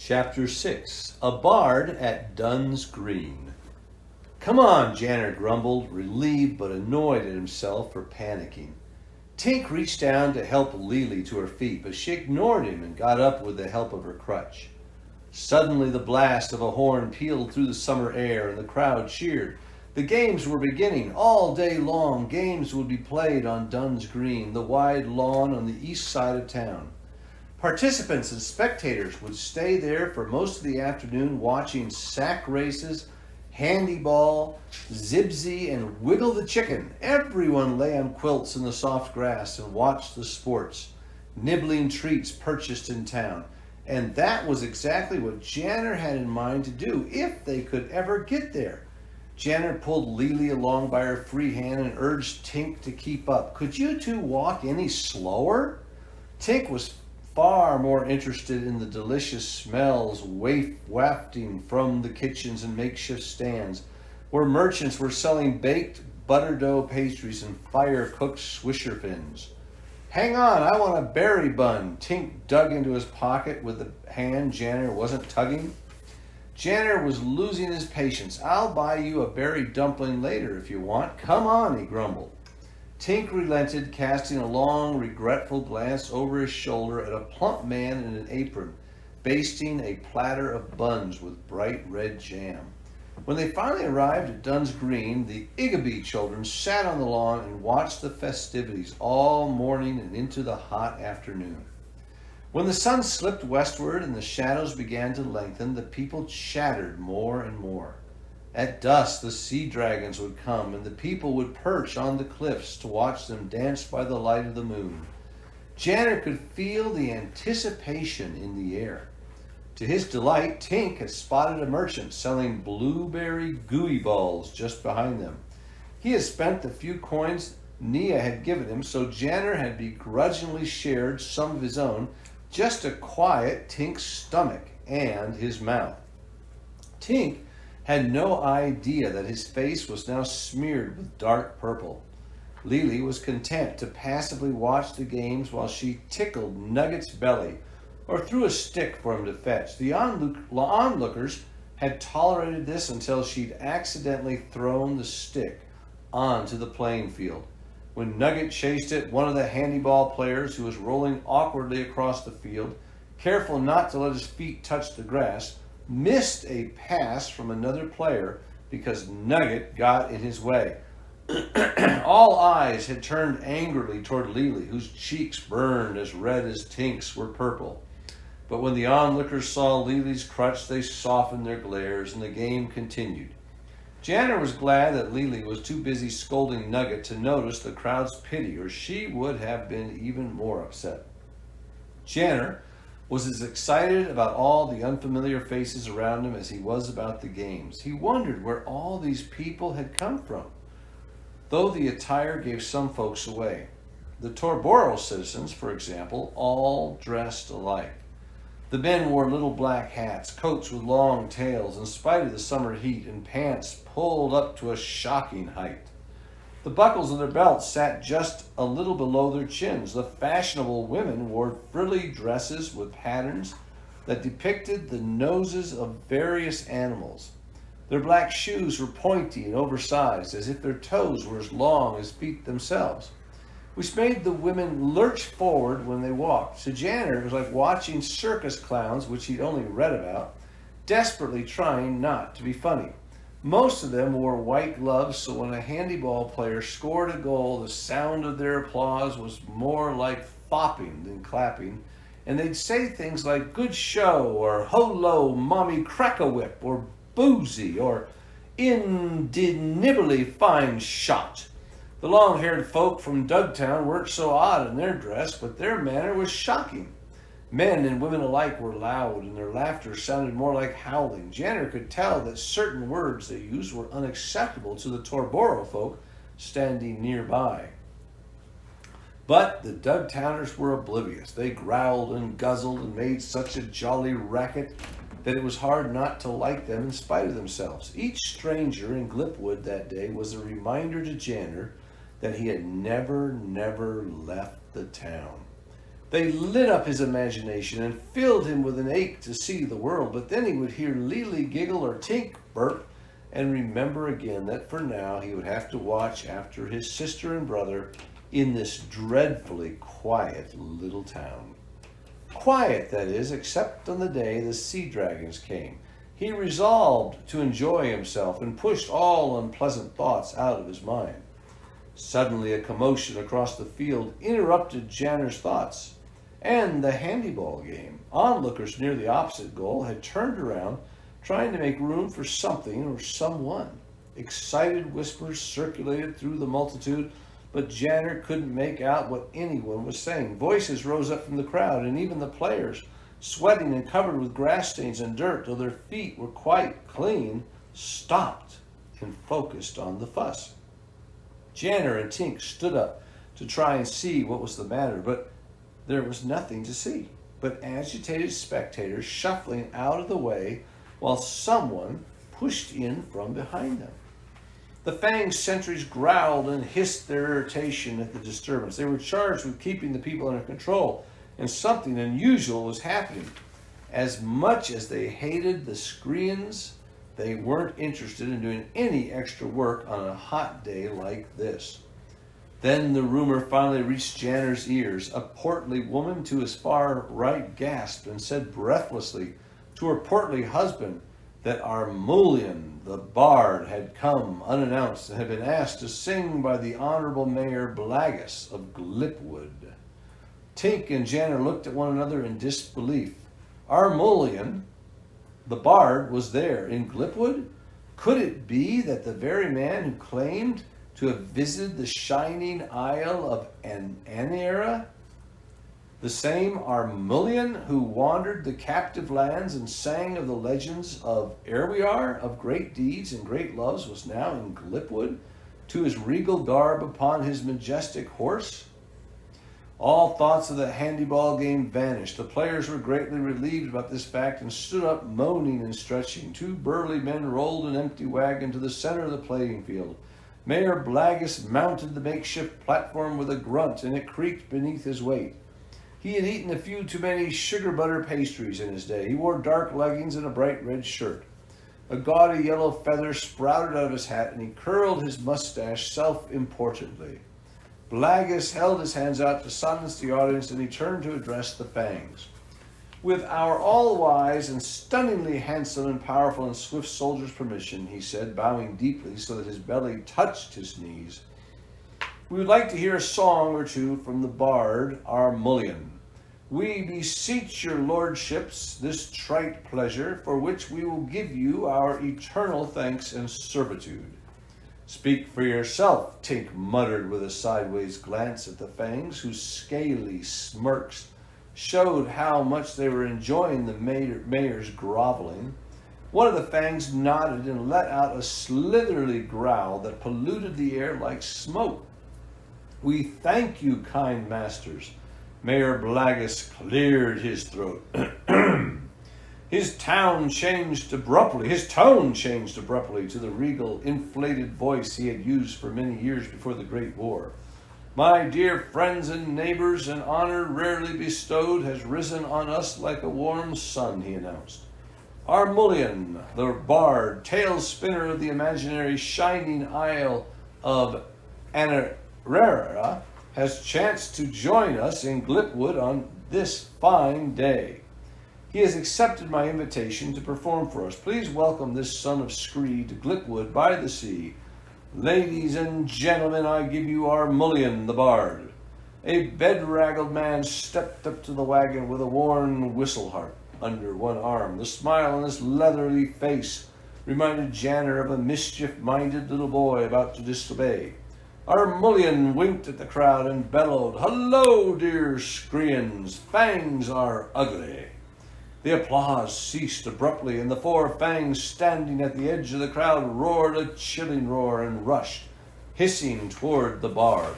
Chapter 6, A Bard at Dunn's Green. "Come on," Janner grumbled, relieved but annoyed at himself for panicking. Tink reached down to help Lily to her feet, but she ignored him and got up with the help of her crutch. Suddenly the blast of a horn pealed through the summer air and the crowd cheered. The games were beginning. All day long, games would be played on Dunn's Green, the wide lawn on the east side of town. Participants and spectators would stay there for most of the afternoon watching sack races, handyball, zibzee, and wiggle the chicken. Everyone lay on quilts in the soft grass and watched the sports, nibbling treats purchased in town. And that was exactly what Janner had in mind to do if they could ever get there. Janner pulled Lily along by her free hand and urged Tink to keep up. "Could you two walk any slower?" Tink was far more interested in the delicious smells wafting from the kitchens and makeshift stands, where merchants were selling baked butter dough pastries and fire-cooked swisher fins. "Hang on, I want a berry bun." Tink dug into his pocket with the hand Janner wasn't tugging. Janner was losing his patience. "I'll buy you a berry dumpling later if you want. Come on," he grumbled. Tink relented, casting a long, regretful glance over his shoulder at a plump man in an apron, basting a platter of buns with bright red jam. When they finally arrived at Dunn's Green, the Igabee children sat on the lawn and watched the festivities all morning and into the hot afternoon. When the sun slipped westward and the shadows began to lengthen, the people chattered more and more. At dusk, the sea dragons would come, and the people would perch on the cliffs to watch them dance by the light of the moon. Janner could feel the anticipation in the air. To his delight, Tink had spotted a merchant selling blueberry gooey balls just behind them. He had spent the few coins Nia had given him, so Janner had begrudgingly shared some of his own just to quiet Tink's stomach and his mouth. Tink had no idea that his face was now smeared with dark purple. Lily was content to passively watch the games while she tickled Nugget's belly or threw a stick for him to fetch. The onlookers had tolerated this until she'd accidentally thrown the stick onto the playing field. When Nugget chased it, one of the handyball players, who was rolling awkwardly across the field, careful not to let his feet touch the grass, missed a pass from another player because Nugget got in his way. All eyes had turned angrily toward Lily, whose cheeks burned as red as Tink's were purple. But when the onlookers saw Lily's crutch, they softened their glares, and the game continued. Janner was glad that Lily was too busy scolding Nugget to notice the crowd's pity, or she would have been even more upset. Janner was as excited about all the unfamiliar faces around him as he was about the games. He wondered where all these people had come from, though the attire gave some folks away. The Torboro citizens, for example, all dressed alike. The men wore little black hats, coats with long tails in spite of the summer heat, and pants pulled up to a shocking height. The buckles of their belts sat just a little below their chins. The fashionable women wore frilly dresses with patterns that depicted the noses of various animals. Their black shoes were pointy and oversized, as if their toes were as long as feet themselves, which made the women lurch forward when they walked. To Janner, it was like watching circus clowns, which he'd only read about, desperately trying not to be funny. Most of them wore white gloves, so when a handyball player scored a goal, the sound of their applause was more like fopping than clapping, and they'd say things like "good show," or "holo, mommy crack-a-whip," or "boozy," or "indeniably fine shot." The long-haired folk from Dugtown weren't so odd in their dress, but their manner was shocking. Men and women alike were loud, and their laughter sounded more like howling. Janner could tell that certain words they used were unacceptable to the Torboro folk standing nearby. But the Dugtowners were oblivious. They growled and guzzled and made such a jolly racket that it was hard not to like them in spite of themselves. Each stranger in Glipwood that day was a reminder to Janner that he had never left the town. They lit up his imagination and filled him with an ache to see the world. But then he would hear Lily giggle or Tink burp and remember again that for now he would have to watch after his sister and brother in this dreadfully quiet little town. Quiet, that is, except on the day the sea dragons came. He resolved to enjoy himself and pushed all unpleasant thoughts out of his mind. Suddenly a commotion across the field interrupted Janner's thoughts and the handyball game. Onlookers near the opposite goal had turned around, trying to make room for something or someone. Excited whispers circulated through the multitude, but Janner couldn't make out what anyone was saying. Voices rose up from the crowd, and even the players, sweating and covered with grass stains and dirt, though their feet were quite clean, stopped and focused on the fuss. Janner and Tink stood up to try and see what was the matter, but there was nothing to see but agitated spectators shuffling out of the way while someone pushed in from behind them. The Fang's sentries growled and hissed their irritation at the disturbance. They were charged with keeping the people under control, and something unusual was happening. As much as they hated the Screens, they weren't interested in doing any extra work on a hot day like this. Then the rumor finally reached Janner's ears. A portly woman to his far right gasped and said breathlessly to her portly husband that Armulian, the bard, had come unannounced and had been asked to sing by the Honorable Mayor Blagus of Glipwood. Tink and Janner looked at one another in disbelief. Armulian, the bard, was there in Glipwood? Could it be that the very man who claimed to have visited the shining isle of Anera, the same Armulian who wandered the captive lands and sang of the legends of Erwiar, of great deeds and great loves, was now in Glipwood, to his regal garb upon his majestic horse? All thoughts of the handyball game vanished. The players were greatly relieved about this fact and stood up moaning and stretching. Two burly men rolled an empty wagon to the center of the playing field. Mayor Blagus mounted the makeshift platform with a grunt, and it creaked beneath his weight. He had eaten a few too many sugar butter pastries in his day. He wore dark leggings and a bright red shirt. A gaudy yellow feather sprouted out of his hat, and he curled his mustache self-importantly. Blagus held his hands out to silence the audience, and he turned to address the Fangs. With our all-wise and stunningly handsome and powerful and swift soldier's permission, he said, bowing deeply so that his belly touched his knees, we would like to hear a song or two from the bard Armulian. We beseech your lordships this trite pleasure, for which we will give you our eternal thanks and servitude. Speak for yourself, Tink muttered with a sideways glance at the Fangs, whose scaly smirks showed how much they were enjoying the mayor's groveling. One of the Fangs nodded and let out a slitherly growl that polluted the air like smoke. We thank you, kind masters. Mayor Blagus cleared his throat. His tone changed abruptly to the regal, inflated voice he had used for many years before the Great War. My dear friends and neighbors, an honor rarely bestowed has risen on us like a warm sun, he announced. Armulian, the bard, tail spinner of the imaginary shining isle of Anera, has chanced to join us in Glipwood on this fine day. He has accepted my invitation to perform for us. Please welcome this son of Scree to Glipwood by the sea. Ladies and gentlemen, I give you Armulian, the bard. A bedraggled man stepped up to the wagon with a worn whistle harp under one arm. The smile on his leathery face reminded Janner of a mischief-minded little boy about to disobey. Armulian winked at the crowd and bellowed, "Hello, dear Screens, Fangs are ugly." The applause ceased abruptly, and the four Fangs standing at the edge of the crowd roared a chilling roar and rushed, hissing toward the barb.